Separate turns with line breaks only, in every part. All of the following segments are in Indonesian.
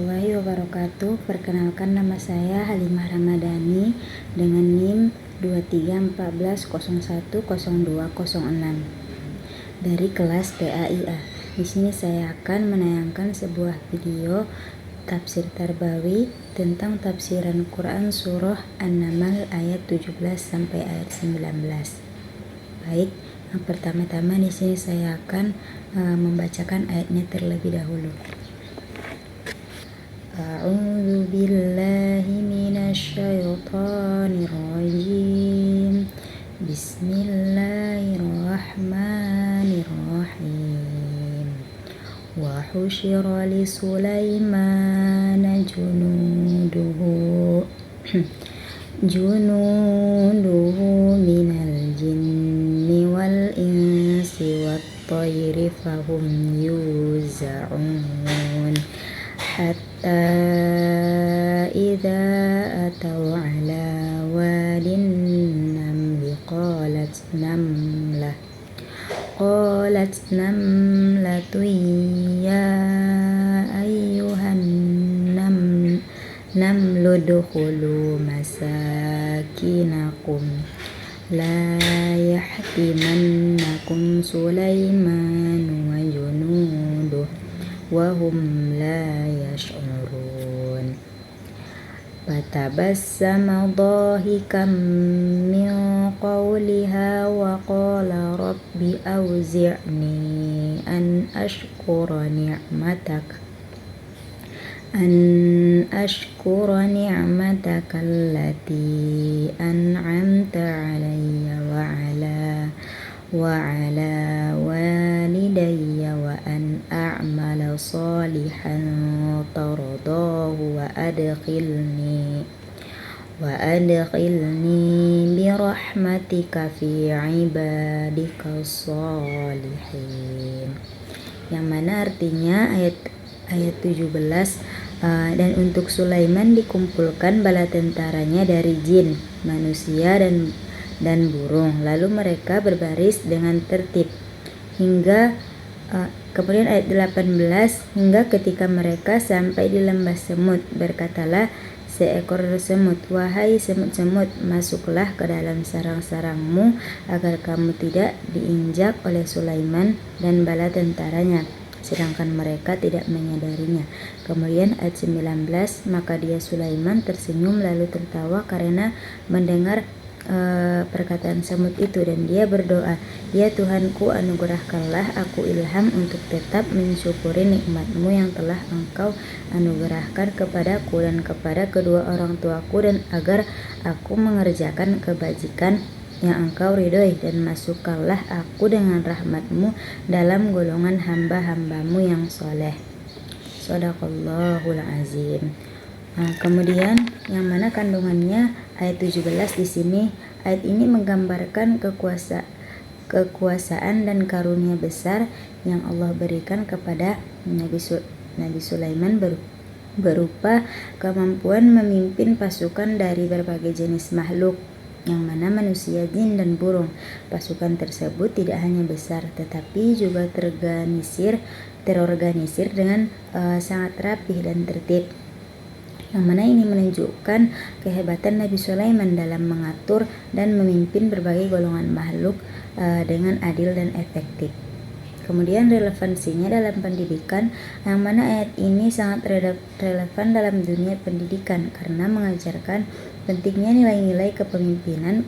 warahmatullahi wabarakatuh. Perkenalkan, nama saya Halimah Ramadhani dengan NIM 2314010206 dari kelas PAIA. Di sini saya akan menayangkan sebuah video tafsir tarbawi tentang tafsiran Quran surah An-Naml ayat 17 sampai ayat 19. Baik, yang pertama-tama di sini saya akan membacakan ayatnya terlebih dahulu. A'udzu billahi minasy syaithanir rajim. Bismillahirrahmanirrahim. Wa husyira li Sulaimana junuduhu minal jinni wal insi wat tayri fahum yuza'un hatta idza atau ala wadin namli qalat namlatun ya ayyuhan namludkhulu masakinakum la yahtimannakum Sulaiman wa junuduh wa hum la yash'urun. Fatabassama dhahikan min qawliha wa qala rabbi awzi'ni an ashkura ni'mataka allati an'amta alayya wa ala walidayya wa an a'mala salihan tardahu wa adkhilni bi rahmatika fi ibadika sholihin. Yang mana artinya ayat 17, dan untuk Sulaiman dikumpulkan bala tentaranya dari jin, manusia dan burung, lalu mereka berbaris dengan tertib hingga kemudian ayat 18, hingga ketika mereka sampai di lembah semut, berkatalah seekor semut, wahai semut-semut, masuklah ke dalam sarang-sarangmu agar kamu tidak diinjak oleh Sulaiman dan bala tentaranya, sedangkan mereka tidak menyadarinya. Kemudian ayat 19, maka dia Sulaiman tersenyum lalu tertawa karena mendengar perkataan semut itu, dan dia berdoa, ya Tuhanku, anugerahkanlah aku ilham untuk tetap mensyukuri nikmatmu yang telah engkau anugerahkan kepadaku dan kepada kedua orang tuaku, dan agar aku mengerjakan kebajikan yang engkau ridhoi, dan masukkanlah aku dengan rahmatmu dalam golongan hamba-hambamu yang soleh. Shadaqallahul azim. Kemudian yang mana kandungannya ayat 17 di sini, ayat ini menggambarkan kekuasaan dan karunia besar yang Allah berikan kepada Nabi Sulaiman berupa kemampuan memimpin pasukan dari berbagai jenis makhluk, yang mana manusia, jin, dan burung. Pasukan tersebut tidak hanya besar tetapi juga terorganisir dengan sangat rapih dan tertib, yang mana ini menunjukkan kehebatan Nabi Sulaiman dalam mengatur dan memimpin berbagai golongan makhluk dengan adil dan efektif. Kemudian relevansinya dalam pendidikan, yang mana ayat ini sangat relevan dalam dunia pendidikan karena mengajarkan pentingnya nilai-nilai kepemimpinan,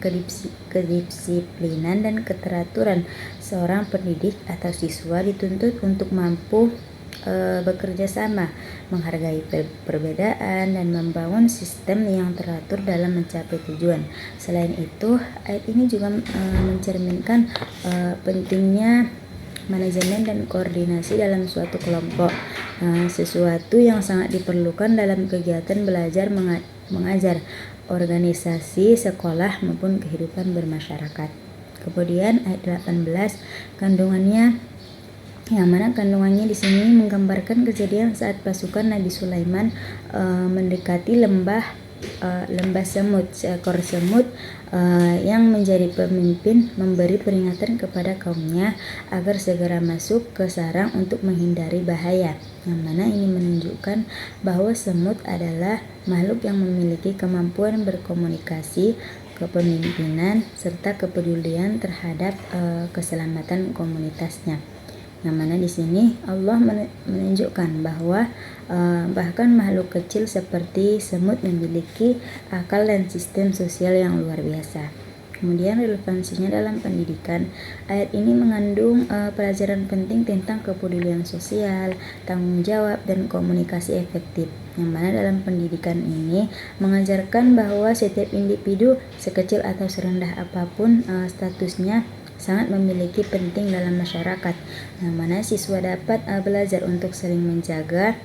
kedisiplinan, dan keteraturan. Seorang pendidik atau siswa dituntut untuk mampu bekerja sama, menghargai perbedaan, dan membangun sistem yang teratur dalam mencapai tujuan. Selain itu, ayat ini juga mencerminkan pentingnya manajemen dan koordinasi dalam suatu kelompok, sesuatu yang sangat diperlukan dalam kegiatan belajar mengajar, organisasi, sekolah, maupun kehidupan bermasyarakat. Kemudian ayat 18 kandungannya, yang mana kandungannya di sini menggambarkan kejadian saat pasukan Nabi Sulaiman mendekati lembah lembah semut. Seekor semut yang menjadi pemimpin memberi peringatan kepada kaumnya agar segera masuk ke sarang untuk menghindari bahaya, yang mana ini menunjukkan bahwa semut adalah makhluk yang memiliki kemampuan berkomunikasi, kepemimpinan, serta kepedulian terhadap keselamatan komunitasnya. Yang mana di sini Allah menunjukkan bahwa bahkan makhluk kecil seperti semut memiliki akal dan sistem sosial yang luar biasa. Kemudian relevansinya dalam pendidikan, ayat ini mengandung pelajaran penting tentang kepedulian sosial, tanggung jawab, dan komunikasi efektif. Yang mana dalam pendidikan ini mengajarkan bahwa setiap individu, sekecil atau serendah apapun statusnya, sangat memiliki penting dalam masyarakat, yang mana siswa dapat belajar untuk saling menjaga,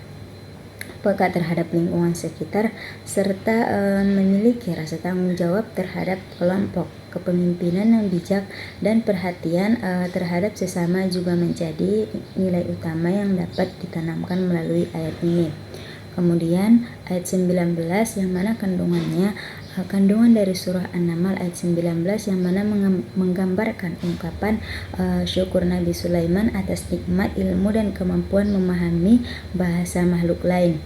peka terhadap lingkungan sekitar, serta memiliki rasa tanggung jawab terhadap kelompok. Kepemimpinan yang bijak dan perhatian terhadap sesama juga menjadi nilai utama yang dapat ditanamkan melalui ayat ini. Kemudian ayat 19 yang mana kandungan dari surah An-Naml ayat 19 yang mana menggambarkan ungkapan syukur Nabi Sulaiman atas nikmat ilmu dan kemampuan memahami bahasa makhluk lain,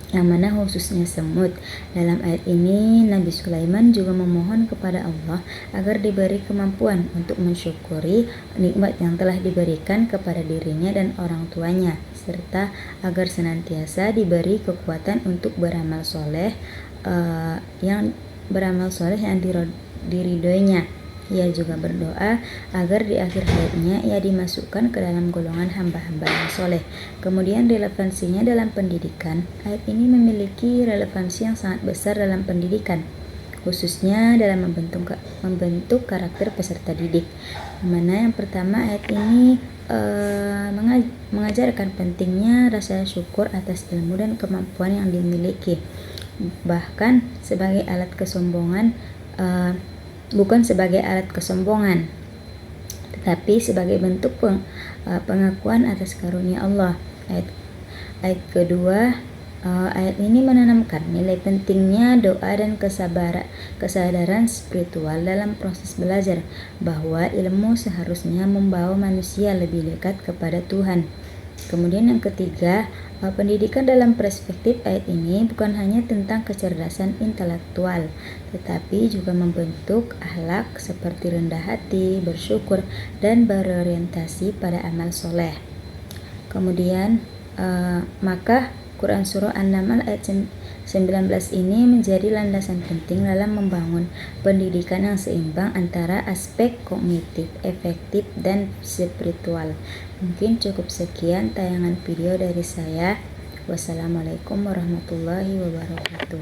yang mana khususnya semut. Dalam ayat ini Nabi Sulaiman juga memohon kepada Allah agar diberi kemampuan untuk mensyukuri nikmat yang telah diberikan kepada dirinya dan orang tuanya, serta agar senantiasa diberi kekuatan untuk beramal soleh yang diridhoinya. Ia juga berdoa agar di akhir hayatnya ia dimasukkan ke dalam golongan hamba-hamba yang soleh. Kemudian relevansinya dalam pendidikan, ayat ini memiliki relevansi yang sangat besar dalam pendidikan, khususnya dalam membentuk karakter peserta didik. Mana yang pertama, ayat ini mengajarkan pentingnya rasa syukur atas ilmu dan kemampuan yang dimiliki, bahkan sebagai alat kesombongan, bukan sebagai alat kesombongan, tetapi sebagai bentuk pengakuan atas karunia Allah. Ayat kedua, ayat ini menanamkan nilai pentingnya doa dan kesadaran spiritual dalam proses belajar, bahwa ilmu seharusnya membawa manusia lebih dekat kepada Tuhan. Kemudian yang ketiga, pendidikan dalam perspektif ayat ini bukan hanya tentang kecerdasan intelektual, tetapi juga membentuk akhlak seperti rendah hati, bersyukur, dan berorientasi pada amal soleh. Kemudian maka Quran Surah An-Naml ayat 19 ini menjadi landasan penting dalam membangun pendidikan yang seimbang antara aspek kognitif, efektif, dan spiritual. Mungkin cukup sekian tayangan video dari saya. Wassalamualaikum warahmatullahi wabarakatuh.